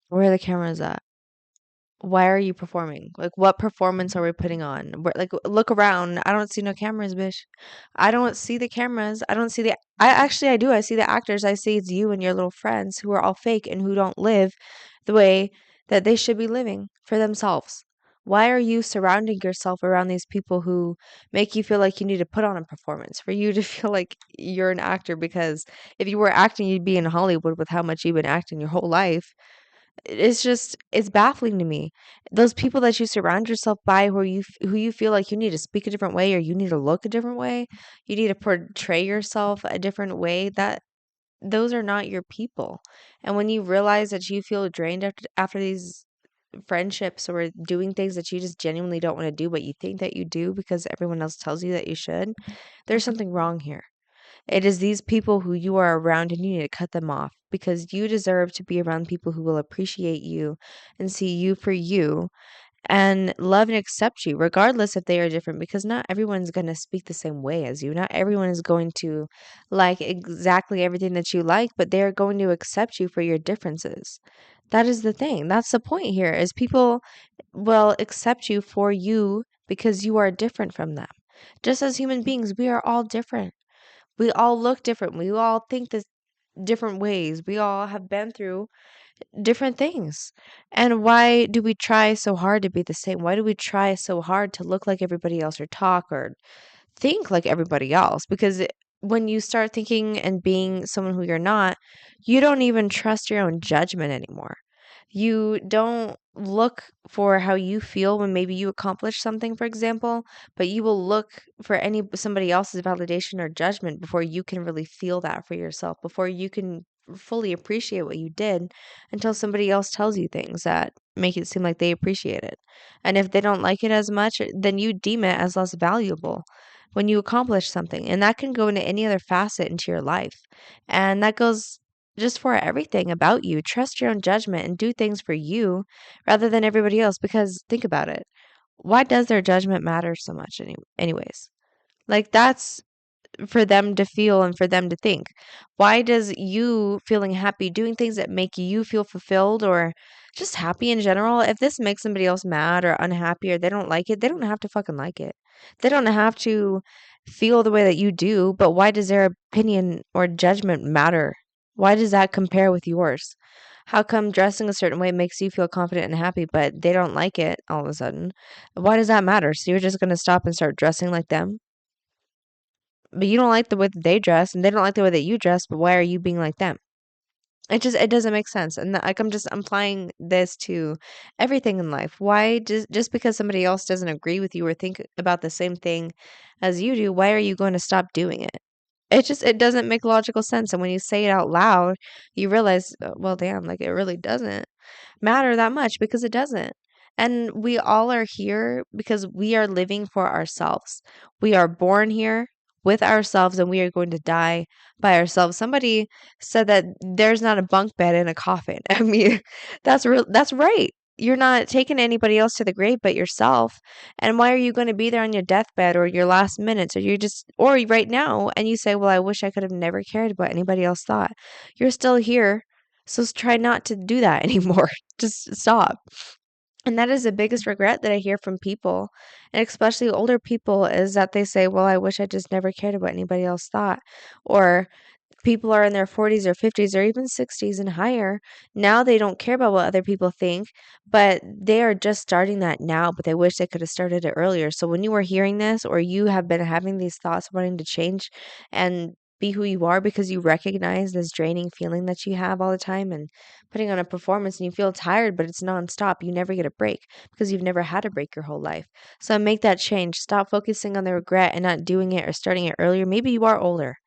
Where are the cameras at? Why are you performing? Like, what performance are we putting on? Like, look around. I don't see no cameras, bitch. I don't see the cameras. I don't see the. I actually, I do. I see the actors. I see it's you and your little friends who are all fake and who don't live the way that they should be living for themselves. Why are you surrounding yourself around these people who make you feel like you need to put on a performance for you to feel like you're an actor? Because if you were acting, you'd be in Hollywood with how much you've been acting your whole life. It's just it's baffling to me. Those people that you surround yourself by who you feel like you need to speak a different way or you need to look a different way, you need to portray yourself a different way, that those are not your people. And when you realize that you feel drained after these friendships or doing things that you just genuinely don't want to do but you think that you do because everyone else tells you that you should, there's something wrong here. It is these people who you are around and you need to cut them off because you deserve to be around people who will appreciate you and see you for you and love and accept you, regardless if they are different, because not everyone's going to speak the same way as you. Not everyone is going to like exactly everything that you like, but they're going to accept you for your differences. That is the thing. That's the point here is people will accept you for you because you are different from them. Just as human beings, we are all different. We all look different. We all think this different ways. We all have been through different things. And why do we try so hard to be the same? Why do we try so hard to look like everybody else or talk or think like everybody else? Because when you start thinking and being someone who you're not, you don't even trust your own judgment anymore. You don't look for how you feel when maybe you accomplish something, for example, but you will look for somebody else's validation or judgment before you can really feel that for yourself, before you can fully appreciate what you did until somebody else tells you things that make it seem like they appreciate it. And if they don't like it as much, then you deem it as less valuable when you accomplish something. And that can go into any other facet into your life. And that goes just for everything about you. Trust your own judgment and do things for you rather than everybody else. Because think about it. Why does their judgment matter so much, anyways? Like, that's for them to feel and for them to think. Why does you feeling happy, doing things that make you feel fulfilled or just happy in general, if this makes somebody else mad or unhappy or they don't like it, they don't have to fucking like it. They don't have to feel the way that you do, but why does their opinion or judgment matter? Why does that compare with yours? How come dressing a certain way makes you feel confident and happy, but they don't like it all of a sudden? Why does that matter? So you're just going to stop and start dressing like them? But you don't like the way that they dress, and they don't like the way that you dress, but why are you being like them? It doesn't make sense. And like I'm applying this to everything in life. Why just because somebody else doesn't agree with you or think about the same thing as you do, why are you going to stop doing it? It doesn't make logical sense. And when you say it out loud, you realize, well, damn, like it really doesn't matter that much because it doesn't. And we all are here because we are living for ourselves. We are born here with ourselves and we are going to die by ourselves. Somebody said that there's not a bunk bed in a coffin. I mean, that's right. You're not taking anybody else to the grave but yourself. And why are you going to be there on your deathbed or your last minutes or or right now and you say, "Well, I wish I could have never cared what anybody else thought." You're still here. So try not to do that anymore. Just stop. And that is the biggest regret that I hear from people, and especially older people, is that they say, "Well, I wish I just never cared what anybody else thought." Or people are in their 40s or 50s or even 60s and higher. Now they don't care about what other people think, but they are just starting that now, but they wish they could have started it earlier. So when you are hearing this or you have been having these thoughts wanting to change and be who you are because you recognize this draining feeling that you have all the time and putting on a performance and you feel tired, but it's nonstop. You never get a break because you've never had a break your whole life. So make that change. Stop focusing on the regret and not doing it or starting it earlier. Maybe you are older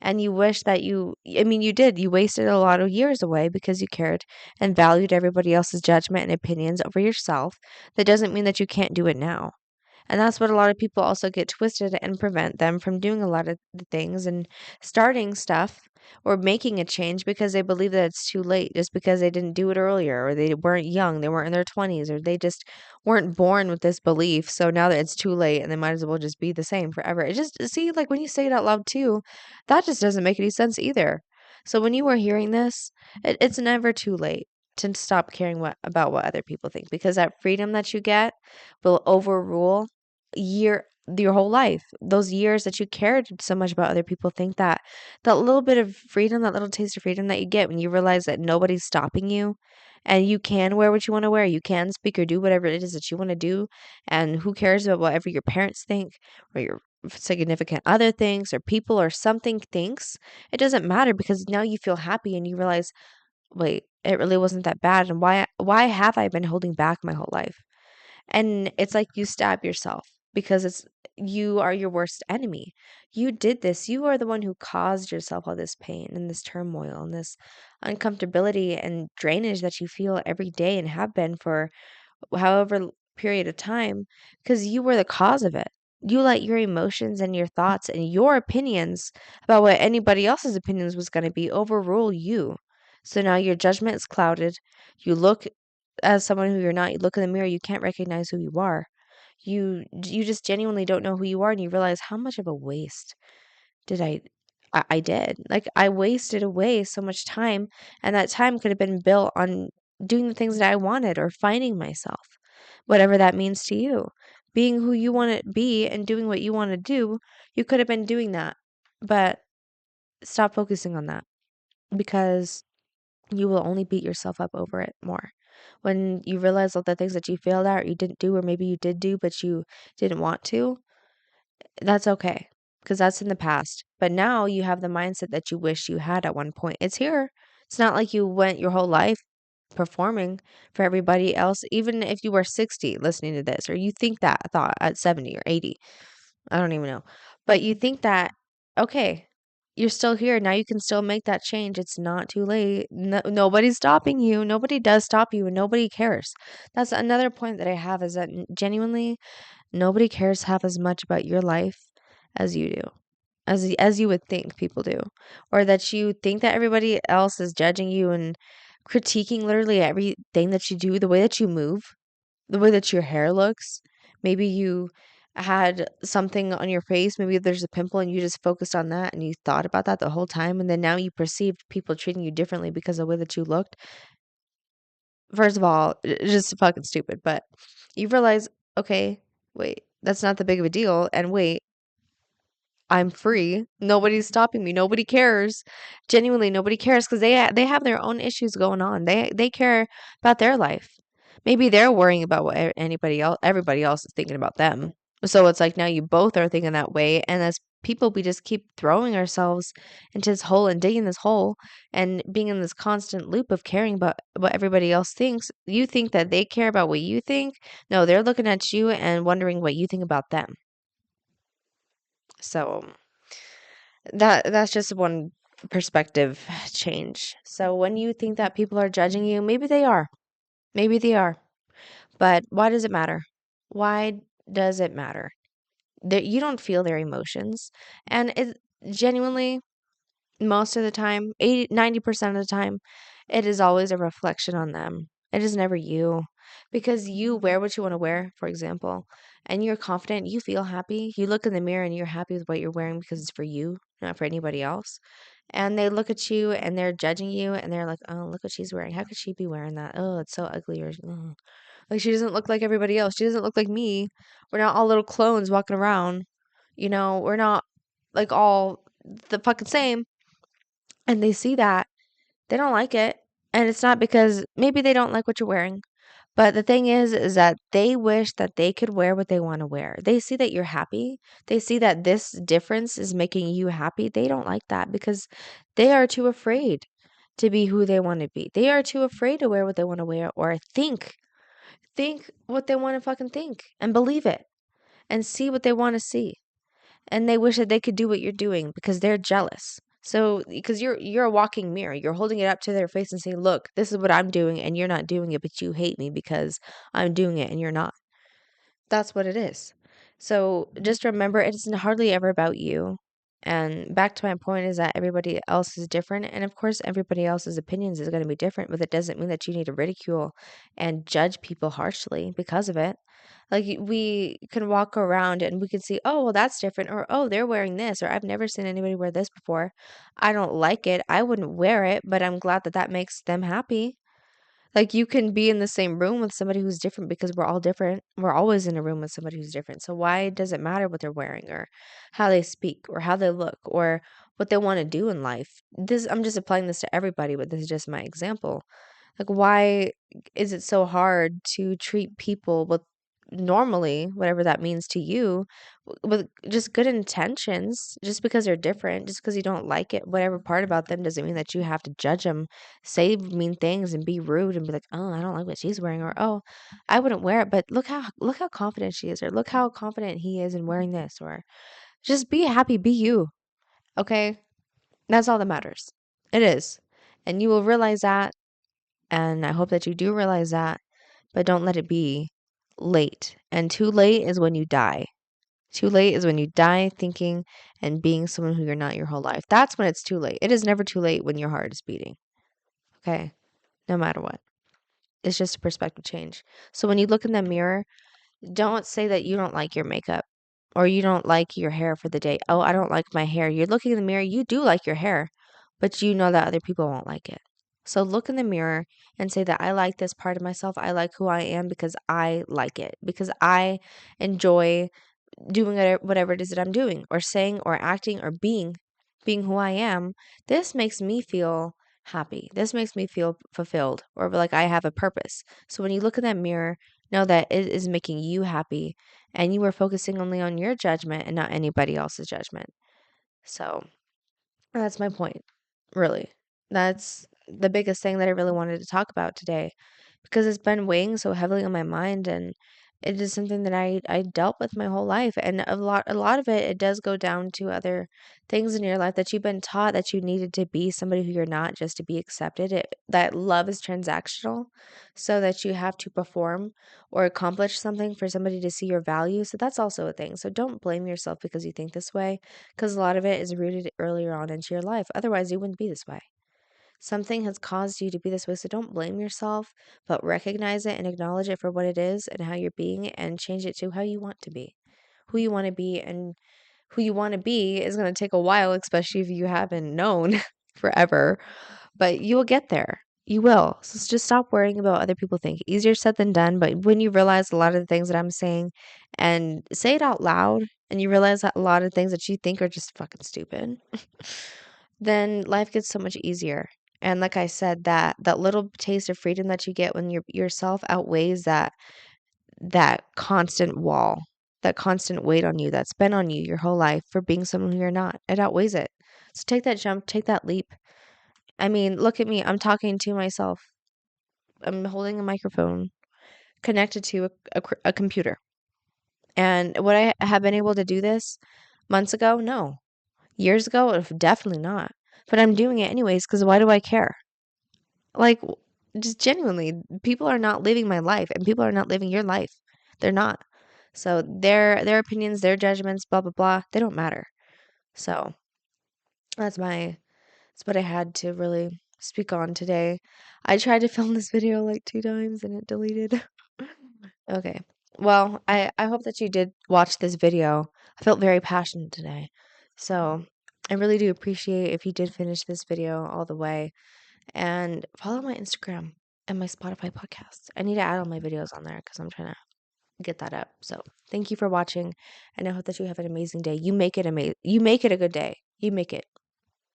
and you wish that I mean, you did, you wasted a lot of years away because you cared and valued everybody else's judgment and opinions over yourself. That doesn't mean that you can't do it now. And that's what a lot of people also get twisted and prevent them from doing a lot of the things and starting stuff or making a change because they believe that it's too late just because they didn't do it earlier or they weren't young, they weren't in their 20s, or they just weren't born with this belief. So now that it's too late and they might as well just be the same forever. It just, see, like when you say it out loud too, that just doesn't make any sense either. So when you are hearing this, it's never too late. to stop caring about what other people think, because that freedom that you get will overrule year your whole life. Those years that you cared so much about other people think, that little bit of freedom, that little taste of freedom that you get when you realize that nobody's stopping you and you can wear what you want to wear, you can speak or do whatever it is that you want to do, and who cares about whatever your parents think or your significant other thinks or people or something thinks. It doesn't matter, because now you feel happy and you realize, wait, it really wasn't that bad, and why have I been holding back my whole life? And it's like you stab yourself, because you are your worst enemy. You did this. You are the one who caused yourself all this pain and this turmoil and this uncomfortability and drainage that you feel every day and have been for however period of time, because you were the cause of it. You let your emotions and your thoughts and your opinions about what anybody else's opinions was going to be overrule you. So now your judgment is clouded. You look as someone who you're not. You look in the mirror, you can't recognize who you are. You just genuinely don't know who you are, and you realize how much of a waste did I did. Like, I wasted away so much time, and that time could have been built on doing the things that I wanted or finding myself, whatever that means to you. Being who you want to be and doing what you want to do, you could have been doing that. But stop focusing on that, because you will only beat yourself up over it more. When you realize all the things that you failed at or you didn't do, or maybe you did do but you didn't want to, that's okay, because that's in the past. But now you have the mindset that you wish you had at one point. It's here. It's not like you went your whole life performing for everybody else, even if you were 60 listening to this, or you think that thought at 70 or 80. I don't even know. But you think that, okay, you're still here. Now you can still make that change. It's not too late. No, nobody's stopping you. Nobody does stop you, and nobody cares. That's another point that I have, is that genuinely nobody cares half as much about your life as you do, as you would think people do, or that you think that everybody else is judging you and critiquing literally everything that you do, the way that you move, the way that your hair looks. Maybe you had something on your face, maybe there's a pimple and you just focused on that and you thought about that the whole time, and then now you perceived people treating you differently because of the way that you looked. First of all, just fucking stupid, but you realize, okay, wait, that's not that big of a deal, and wait, I'm free. Nobody's stopping me. Nobody cares. Genuinely, nobody cares, because they have their own issues going on. They care about their life. Maybe they're worrying about what anybody else, everybody else is thinking about them. So it's like now you both are thinking that way, and as people, we just keep throwing ourselves into this hole and digging this hole and being in this constant loop of caring about what everybody else thinks. You think that they care about what you think? No, they're looking at you and wondering what you think about them. So that's just one perspective change. So when you think that people are judging you, maybe they are. Maybe they are. But why does it matter? Why does it matter? That you don't feel their emotions. And it genuinely, most of the time, 90% of the time, it is always a reflection on them. It is never you. Because you wear what you want to wear, for example, and you're confident, you feel happy. You look in the mirror and you're happy with what you're wearing because it's for you, not for anybody else. And they look at you and they're judging you and they're like, oh, look what she's wearing. How could she be wearing that? Oh, it's so ugly. Or, "Ugh." Like, she doesn't look like everybody else. She doesn't look like me. We're not all little clones walking around. We're not like all the fucking same. And they see that. They don't like it. And it's not because maybe they don't like what you're wearing. But the thing is that they wish that they could wear what they want to wear. They see that you're happy. They see that this difference is making you happy. They don't like that because they are too afraid to be who they want to be. They are too afraid to wear what they want to wear, or think what they want to fucking think and believe it and see what they want to see. And they wish that they could do what you're doing because they're jealous. So, because you're a walking mirror, you're holding it up to their face and saying, "Look, this is what I'm doing, and you're not doing it, but you hate me because I'm doing it and you're not." That's what it is. So just remember, it's hardly ever about you. And back to my point is that everybody else is different. And of course, everybody else's opinions is going to be different, but that doesn't mean that you need to ridicule and judge people harshly because of it. Like, we can walk around and we can see, oh, well, that's different. Or, oh, they're wearing this. Or, I've never seen anybody wear this before. I don't like it. I wouldn't wear it, but I'm glad that that makes them happy. Like, you can be in the same room with somebody who's different because we're all different. We're always in a room with somebody who's different. So why does it matter what they're wearing or how they speak or how they look or what they want to do in life? This I'm just applying this to everybody, but this is just my example. Like, why is it so hard to treat people with normally, whatever that means to you, with just good intentions? Just because they're different, just because you don't like it, whatever part about them, doesn't mean that you have to judge them, say mean things, and be rude and be like, "Oh, I don't like what she's wearing," or "Oh, I wouldn't wear it, but look how confident she is," or "Look how confident he is in wearing this," or just be happy, be you. Okay, that's all that matters. It is, and you will realize that, and I hope that you do realize that, but don't let it be late. And too late is when you die. Too late is when you die thinking and being someone who you're not your whole life. That's when it's too late. It is never too late when your heart is beating. Okay? No matter what. It's just a perspective change. So when you look in the mirror, don't say that you don't like your makeup or you don't like your hair for the day. Oh, I don't like my hair. You're looking in the mirror, you do like your hair, but you know that other people won't like it. So look in the mirror and say that I like this part of myself. I like who I am because I like it, because I enjoy doing whatever it is that I'm doing or saying or acting or being who I am. This makes me feel happy. This makes me feel fulfilled or like I have a purpose. So when you look in that mirror, know that it is making you happy and you are focusing only on your judgment and not anybody else's judgment. So that's my point, really. That's the biggest thing that I really wanted to talk about today because it's been weighing so heavily on my mind, and it is something that I dealt with my whole life. And a lot of it does go down to other things in your life that you've been taught that you needed to be somebody who you're not just to be accepted. That love is transactional, so that you have to perform or accomplish something for somebody to see your value. So that's also a thing. So don't blame yourself because you think this way, because a lot of it is rooted earlier on into your life. Otherwise, you wouldn't be this way. Something has caused you to be this way, so don't blame yourself, but recognize it and acknowledge it for what it is and how you're being and change it to how you want to be. Who you want to be, and who you want to be is going to take a while, especially if you haven't known forever, but you will get there. You will. So just stop worrying about what other people think. Easier said than done, but when you realize a lot of the things that I'm saying and say it out loud, and you realize that a lot of things that you think are just fucking stupid, then life gets so much easier. And like I said, that little taste of freedom that you get when you're yourself outweighs that constant wall, that constant weight on you that's been on you your whole life for being someone who you're not. It outweighs it. So take that jump, take that leap. I mean, look at me. I'm talking to myself. I'm holding a microphone connected to a computer. And would I have been able to do this months ago? No. Years ago? Definitely not. But I'm doing it anyways because why do I care? Like, just genuinely, people are not living my life and people are not living your life. They're not. So their opinions, their judgments, blah blah blah, they don't matter. So that's my that's what I had to really speak on today. I tried to film this video like 2 times and it deleted. Okay. Well, I hope that you did watch this video. I felt very passionate today. So I really do appreciate if you did finish this video all the way. And follow my Instagram and my Spotify podcast. I need to add all my videos on there because I'm trying to get that up. So thank you for watching, and I hope that you have an amazing day. You make it amazing. You make it a good day. You make it.